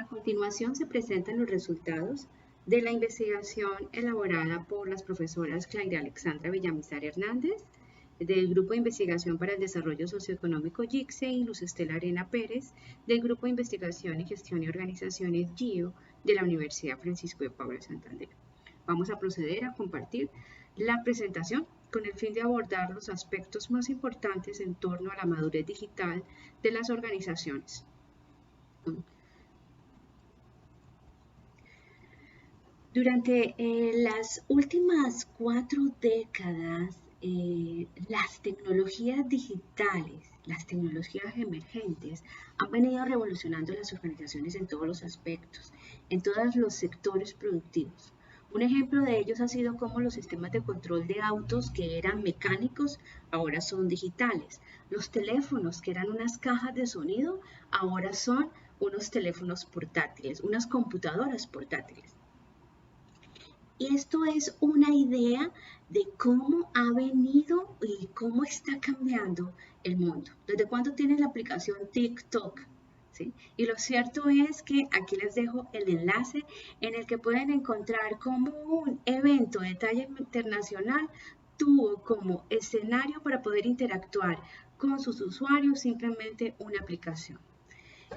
continuación se presentan los resultados de la investigación elaborada por las profesoras Claudia Alexandra Villamizar Hernández, del Grupo de Investigación para el Desarrollo Socioeconómico GICSE, y Luz Estela Arena Pérez, del Grupo de Investigación y Gestión y Organizaciones GIO de la Universidad Francisco de Paula Santander. Vamos a proceder a compartir la presentación con el fin de abordar los aspectos más importantes en torno a la madurez digital de las organizaciones. Durante las últimas 4 décadas, las tecnologías digitales, las tecnologías emergentes, han venido revolucionando las organizaciones en todos los aspectos, en todos los sectores productivos. Un ejemplo de ellos ha sido cómo los sistemas de control de autos que eran mecánicos ahora son digitales. Los teléfonos que eran unas cajas de sonido ahora son unos teléfonos portátiles, unas computadoras portátiles. Y esto es una idea de cómo ha venido y cómo está cambiando el mundo. ¿Desde cuándo tienen la aplicación TikTok? ¿Sí? Y lo cierto es que aquí les dejo el enlace en el que pueden encontrar cómo un evento de talla internacional tuvo como escenario para poder interactuar con sus usuarios simplemente una aplicación.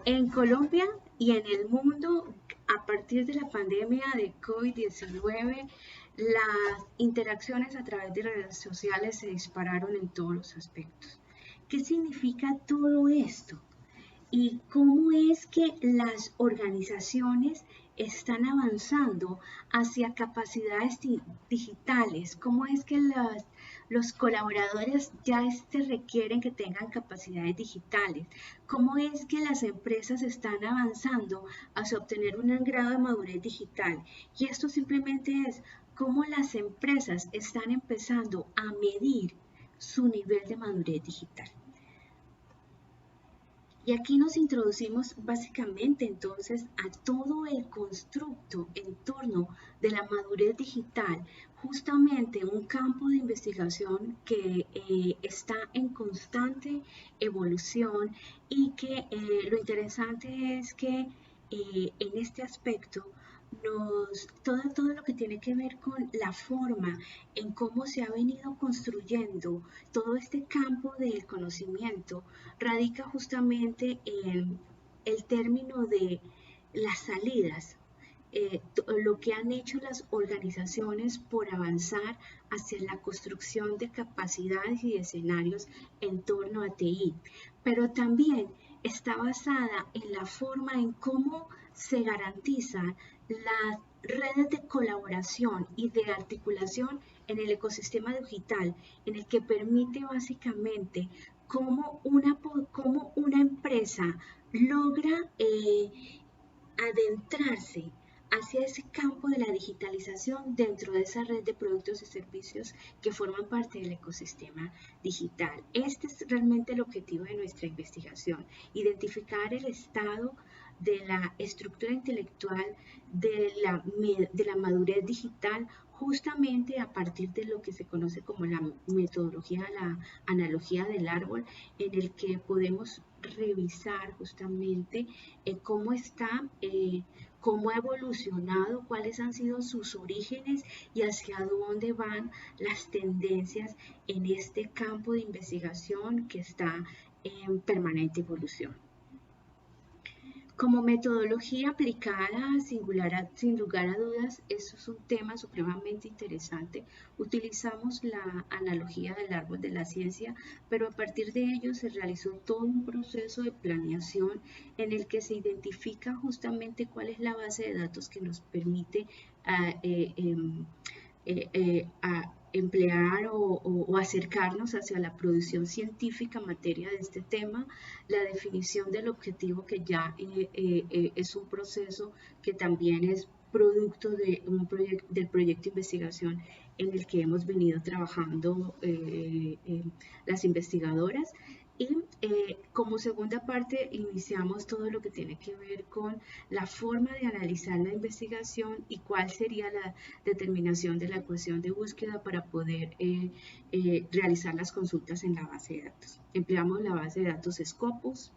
En Colombia y en el mundo, a partir de la pandemia de COVID-19, las interacciones a través de redes sociales se dispararon en todos los aspectos. ¿Qué significa todo esto? ¿Y cómo es que las organizaciones están avanzando hacia capacidades digitales? ¿Cómo es que los colaboradores ya requieren que tengan capacidades digitales? ¿Cómo es que las empresas están avanzando hacia obtener un grado de madurez digital? Y esto simplemente es cómo las empresas están empezando a medir su nivel de madurez digital. Y aquí nos introducimos básicamente entonces a todo el constructo en torno de la madurez digital, justamente un campo de investigación que está en constante evolución y que lo interesante es que en este aspecto todo lo que tiene que ver con la forma en cómo se ha venido construyendo todo este campo del conocimiento radica justamente en el término de las salidas, lo que han hecho las organizaciones por avanzar hacia la construcción de capacidades y de escenarios en torno a TI, pero también está basada en la forma en cómo se garantizan las redes de colaboración y de articulación en el ecosistema digital, en el que permite básicamente cómo una empresa logra adentrarse hacia ese campo de la digitalización dentro de esa red de productos y servicios que forman parte del ecosistema digital. Este es realmente el objetivo de nuestra investigación, identificar el estado de la estructura intelectual de la madurez digital justamente a partir de lo que se conoce como la metodología, la analogía del árbol, en el que podemos revisar justamente cómo ha evolucionado, cuáles han sido sus orígenes y hacia dónde van las tendencias en este campo de investigación que está en permanente evolución. Como metodología aplicada sin lugar a dudas, eso es un tema supremamente interesante. Utilizamos la analogía del árbol de la ciencia, pero a partir de ello se realizó todo un proceso de planeación en el que se identifica justamente cuál es la base de datos que nos permite emplear o acercarnos hacia la producción científica en materia de este tema, la definición del objetivo que ya es un proceso que también es producto de del proyecto de investigación en el que hemos venido trabajando las investigadoras. Y como segunda parte iniciamos todo lo que tiene que ver con la forma de analizar la investigación y cuál sería la determinación de la ecuación de búsqueda para poder realizar las consultas en la base de datos. Empleamos la base de datos Scopus,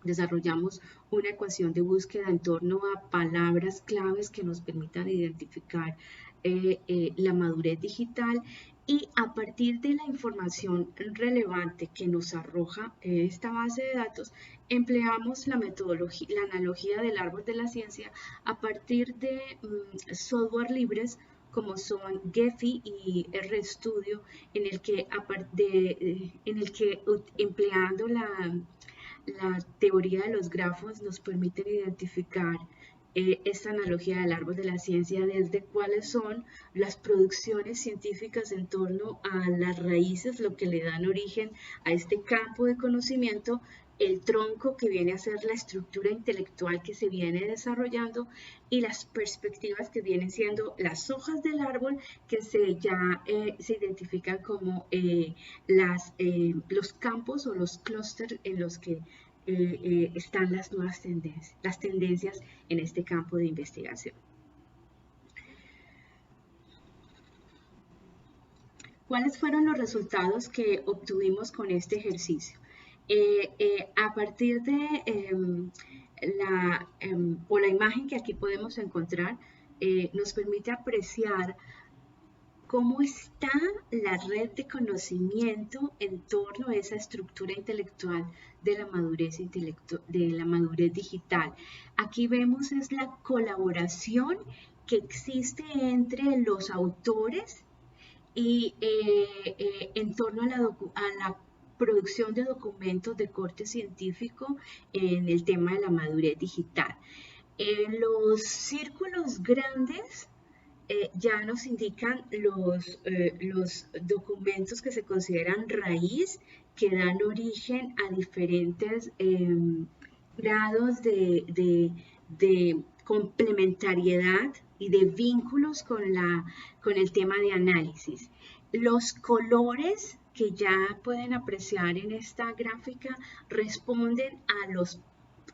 Desarrollamos una ecuación de búsqueda en torno a palabras claves que nos permitan identificar la madurez digital, y a partir de la información relevante que nos arroja esta base de datos, empleamos la metodología, la analogía del árbol de la ciencia a partir de software libres como son Gephi y RStudio, en el que, empleando la teoría de los grafos nos permiten identificar esta analogía del árbol de la ciencia, desde cuáles son las producciones científicas en torno a las raíces, lo que le dan origen a este campo de conocimiento, el tronco que viene a ser la estructura intelectual que se viene desarrollando, y las perspectivas que vienen siendo las hojas del árbol que se identifican como los campos o los clústeres en los que están las nuevas tendencias en este campo de investigación. ¿Cuáles fueron los resultados que obtuvimos con este ejercicio? A partir de la imagen que aquí podemos encontrar, nos permite apreciar cómo está la red de conocimiento en torno a esa estructura intelectual de la madurez digital. Aquí vemos es la colaboración que existe entre los autores y en torno a la producción de documentos de corte científico en el tema de la madurez digital. Los círculos grandes ya nos indican los documentos que se consideran raíz, que dan origen a diferentes grados de complementariedad y de vínculos con el tema de análisis. Los colores que ya pueden apreciar en esta gráfica responden a los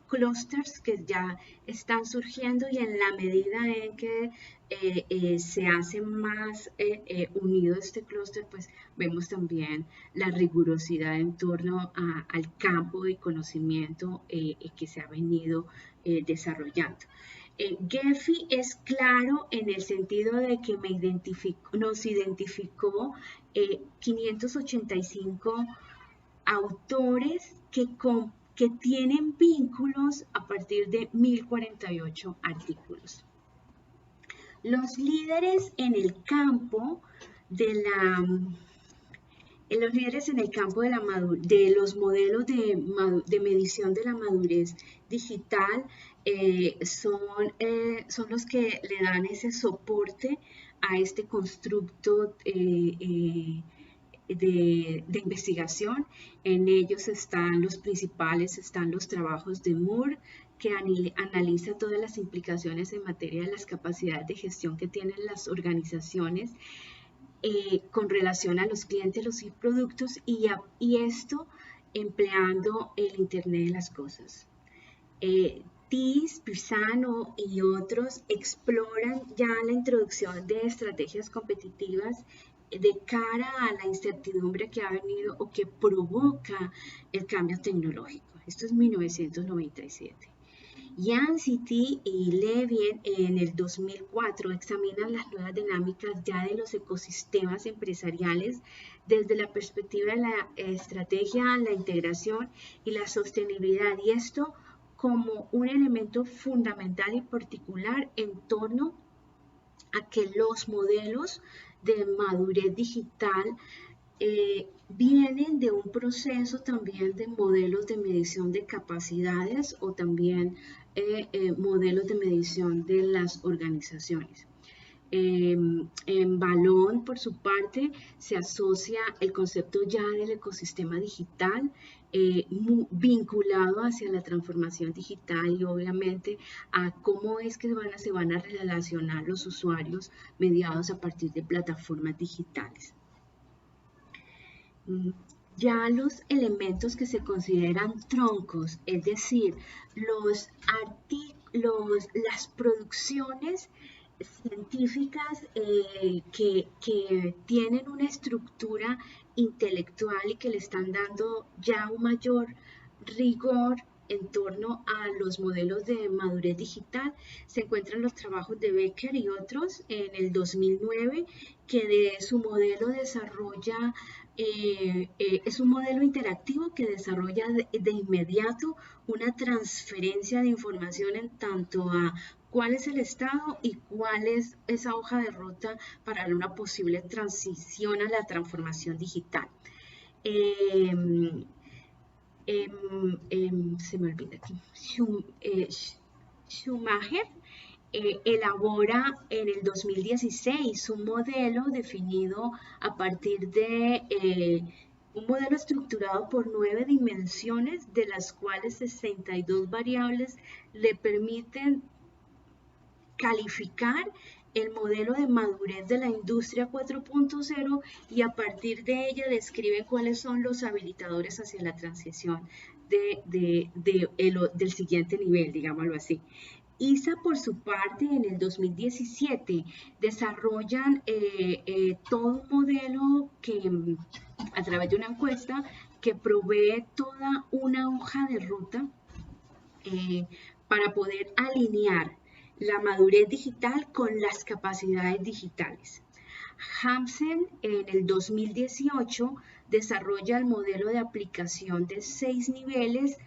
clústeres que ya están surgiendo, y en la medida en que se hace más unido este clúster, pues vemos también la rigurosidad en torno al campo de conocimiento que se ha venido desarrollando. Gephi es claro en el sentido de que nos identificó 585 autores que tienen vínculos a partir de 1048 artículos. Los líderes en el campo de los modelos de medición de la madurez digital son los que le dan ese soporte a este constructo de investigación. En ellos están los trabajos de Moore, que analiza todas las implicaciones en materia de las capacidades de gestión que tienen las organizaciones con relación a los clientes, los productos, y esto empleando el Internet de las cosas. Thies, Pisano y otros exploran ya la introducción de estrategias competitivas de cara a la incertidumbre que ha venido o que provoca el cambio tecnológico. Esto es 1997. Yancey y Levin en el 2004 examinan las nuevas dinámicas ya de los ecosistemas empresariales desde la perspectiva de la estrategia, la integración y la sostenibilidad, y esto como un elemento fundamental y particular en torno a que los modelos de madurez digital vienen de un proceso también de modelos de medición de capacidades o también modelos de medición de las organizaciones. En Balón, por su parte, se asocia el concepto ya del ecosistema digital vinculado hacia la transformación digital y obviamente a cómo es que se van a relacionar los usuarios mediados a partir de plataformas digitales. Ya los elementos que se consideran troncos, es decir, las producciones científicas que tienen una estructura intelectual y que le están dando ya un mayor rigor en torno a los modelos de madurez digital se encuentran los trabajos de Becker y otros en el 2009, que de su modelo desarrolla, es un modelo interactivo que desarrolla de inmediato una transferencia de información en tanto a cuál es el estado y cuál es esa hoja de ruta para una posible transición a la transformación digital. Se me olvida aquí. Schumacher elabora en el 2016 un modelo definido a partir de un modelo estructurado por 9 dimensiones, de las cuales 62 variables le permiten calificar el modelo de madurez de la industria 4.0 y a partir de ella describe cuáles son los habilitadores hacia la transición del siguiente nivel, digámoslo así. ISA, por su parte, en el 2017 desarrollan todo un modelo que, a través de una encuesta, que provee toda una hoja de ruta para poder alinear la madurez digital con las capacidades digitales. Hansen en el 2018 desarrolla el modelo de aplicación de 6 niveles.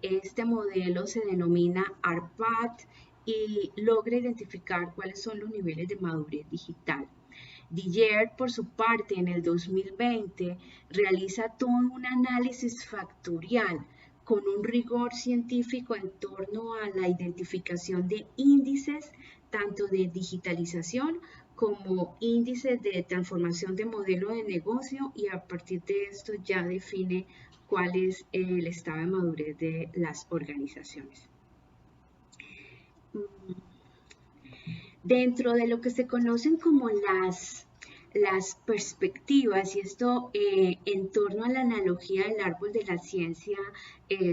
Este modelo se denomina ARPAT y logra identificar cuáles son los niveles de madurez digital. Didier, por su parte, en el 2020 realiza todo un análisis factorial con un rigor científico en torno a la identificación de índices, tanto de digitalización como índices de transformación de modelo de negocio, y a partir de esto ya define cuál es el estado de madurez de las organizaciones. Dentro de lo que se conocen como las perspectivas, y esto en torno a la analogía del árbol de la ciencia,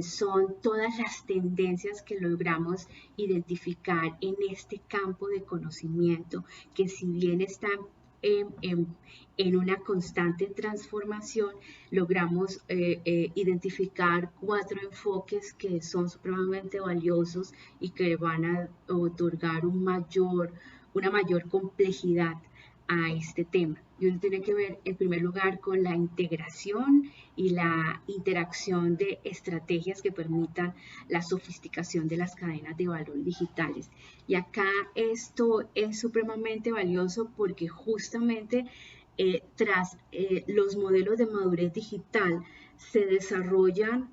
son todas las tendencias que logramos identificar en este campo de conocimiento, que si bien están en una constante transformación, logramos identificar 4 enfoques que son supremamente valiosos y que van a otorgar una mayor complejidad a este tema. Y uno tiene que ver en primer lugar con la integración y la interacción de estrategias que permitan la sofisticación de las cadenas de valor digitales. Y acá esto es supremamente valioso porque justamente tras los modelos de madurez digital se desarrollan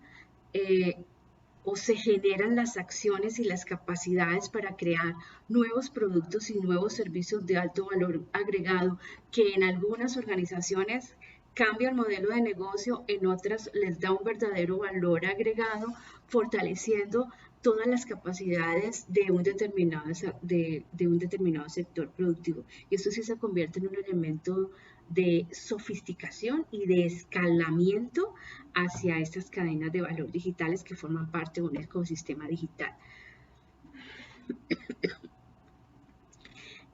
o se generan las acciones y las capacidades para crear nuevos productos y nuevos servicios de alto valor agregado, que en algunas organizaciones cambia el modelo de negocio, en otras les da un verdadero valor agregado, fortaleciendo todas las capacidades de un determinado sector productivo. Y esto sí se convierte en un elemento de sofisticación y de escalamiento hacia estas cadenas de valor digitales que forman parte de un ecosistema digital.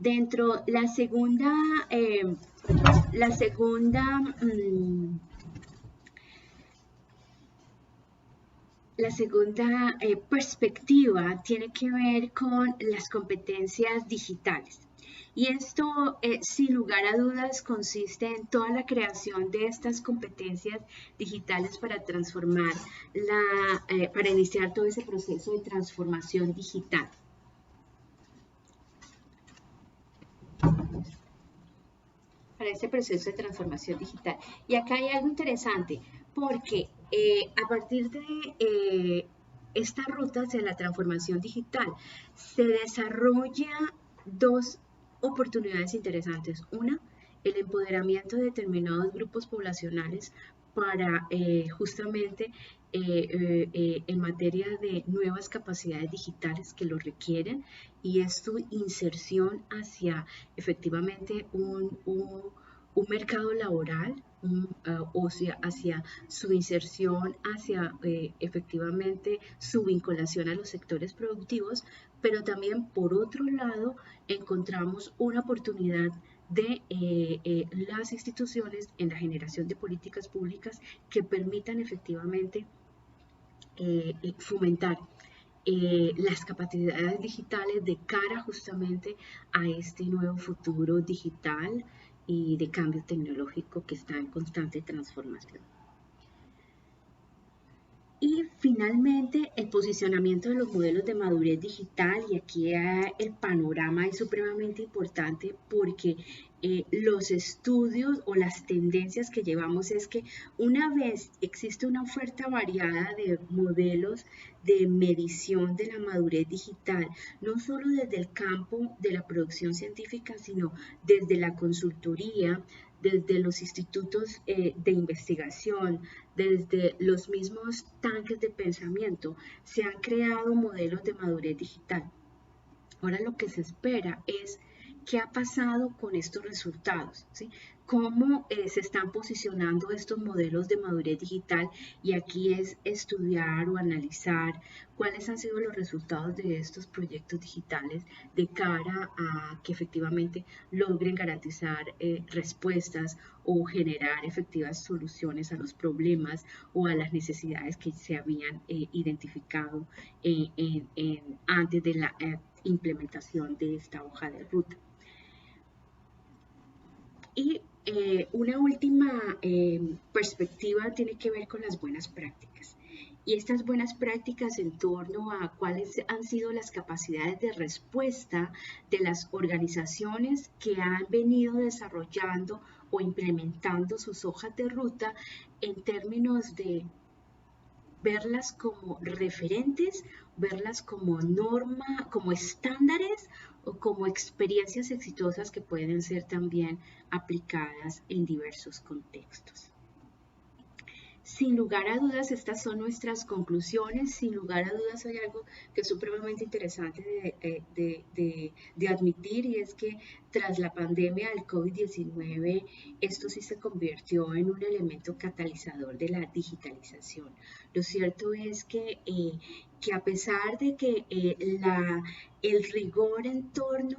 Dentro la segunda perspectiva tiene que ver con las competencias digitales. Y esto, sin lugar a dudas, consiste en toda la creación de estas competencias digitales para transformar para iniciar todo ese proceso de transformación digital. Para ese proceso de transformación digital. Y acá hay algo interesante, porque a partir de esta ruta hacia la transformación digital se desarrolla 2 oportunidades interesantes. Una, el empoderamiento de determinados grupos poblacionales para justamente en materia de nuevas capacidades digitales que lo requieren, y es su inserción hacia efectivamente un mercado laboral, o sea, hacia su inserción, hacia efectivamente su vinculación a los sectores productivos, pero también por otro lado encontramos una oportunidad de las instituciones en la generación de políticas públicas que permitan efectivamente fomentar las capacidades digitales de cara justamente a este nuevo futuro digital y de cambio tecnológico que está en constante transformación. Y finalmente, el posicionamiento de los modelos de madurez digital, y aquí el panorama es supremamente importante porque los estudios o las tendencias que llevamos es que una vez existe una oferta variada de modelos de medición de la madurez digital, no solo desde el campo de la producción científica, sino desde la consultoría, desde los institutos de investigación, desde los mismos tanques de pensamiento, se han creado modelos de madurez digital. Ahora lo que se espera es qué ha pasado con estos resultados, ¿sí? Cómo se están posicionando estos modelos de madurez digital, y aquí es estudiar o analizar cuáles han sido los resultados de estos proyectos digitales de cara a que efectivamente logren garantizar respuestas o generar efectivas soluciones a los problemas o a las necesidades que se habían identificado antes de la implementación de esta hoja de ruta. Y una última perspectiva tiene que ver con las buenas prácticas. Y estas buenas prácticas en torno a cuáles han sido las capacidades de respuesta de las organizaciones que han venido desarrollando o implementando sus hojas de ruta en términos de verlas como referentes, verlas como norma, como estándares o como experiencias exitosas que pueden ser también aplicadas en diversos contextos. Sin lugar a dudas, estas son nuestras conclusiones. Sin lugar a dudas, hay algo que es supremamente interesante de admitir, y es que tras la pandemia del COVID-19, esto sí se convirtió en un elemento catalizador de la digitalización. Lo cierto es que a pesar de que el rigor en torno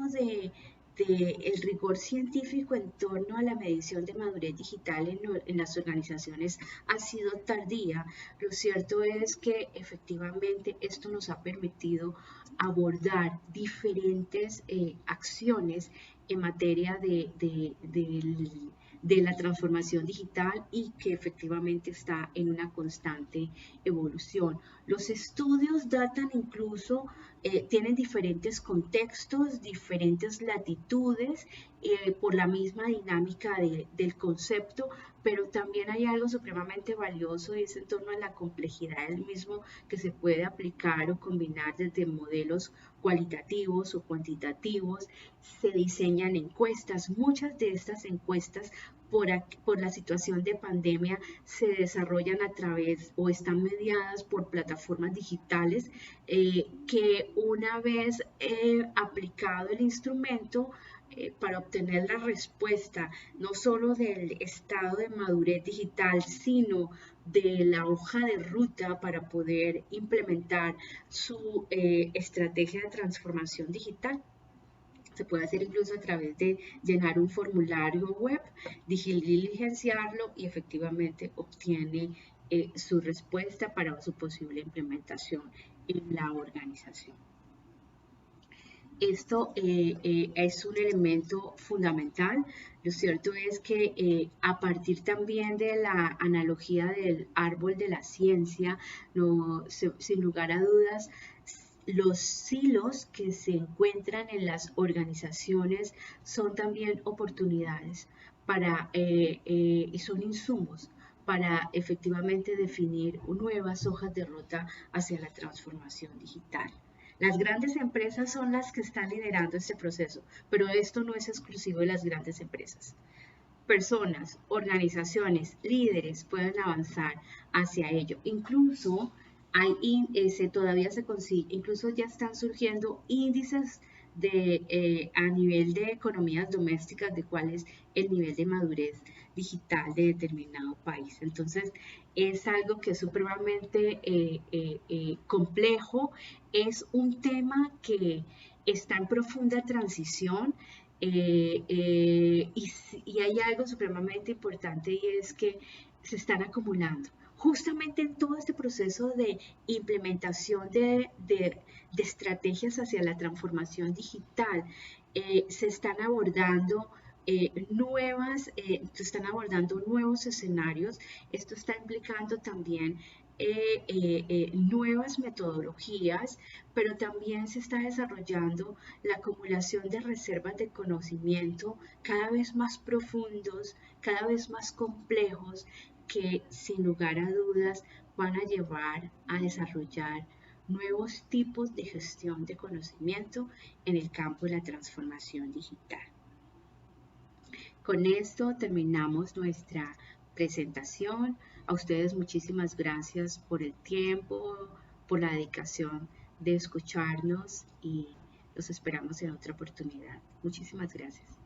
el rigor científico en torno a la medición de madurez digital en las organizaciones ha sido tardía, lo cierto es que efectivamente esto nos ha permitido abordar diferentes acciones en materia de la transformación digital, y que efectivamente está en una constante evolución. Los estudios datan incluso, tienen diferentes contextos, diferentes latitudes, por la misma dinámica del concepto, pero también hay algo supremamente valioso, y es en torno a la complejidad del mismo, que se puede aplicar o combinar desde modelos cualitativos o cuantitativos. Se diseñan encuestas, muchas de estas encuestas por la situación de pandemia se desarrollan a través o están mediadas por plataformas digitales que una vez aplicado el instrumento para obtener la respuesta no solo del estado de madurez digital, sino de la hoja de ruta para poder implementar su estrategia de transformación digital. Se puede hacer incluso a través de llenar un formulario web, diligenciarlo, y efectivamente obtiene su respuesta para su posible implementación en la organización. Esto es un elemento fundamental. Lo cierto es que a partir también de la analogía del árbol de la ciencia, sin lugar a dudas, los silos que se encuentran en las organizaciones son también oportunidades y son insumos para efectivamente definir nuevas hojas de ruta hacia la transformación digital. Las grandes empresas son las que están liderando este proceso, pero esto no es exclusivo de las grandes empresas. Personas, organizaciones, líderes pueden avanzar hacia ello. Incluso todavía se consigue, incluso ya están surgiendo índices a nivel de economías domésticas de cuál es el nivel de madurez digital de determinado país. Entonces, es algo que es supremamente complejo, es un tema que está en profunda transición, y hay algo supremamente importante, y es que se están acumulando. justamente en todo este proceso de implementación de estrategias hacia la transformación digital, se están abordando se están abordando nuevos escenarios. Esto está implicando también nuevas metodologías, pero también se está desarrollando la acumulación de reservas de conocimiento cada vez más profundos, cada vez más complejos, que sin lugar a dudas van a llevar a desarrollar nuevos tipos de gestión de conocimiento en el campo de la transformación digital. Con esto terminamos nuestra presentación. A ustedes muchísimas gracias por el tiempo, por la dedicación de escucharnos y los esperamos en otra oportunidad. Muchísimas gracias.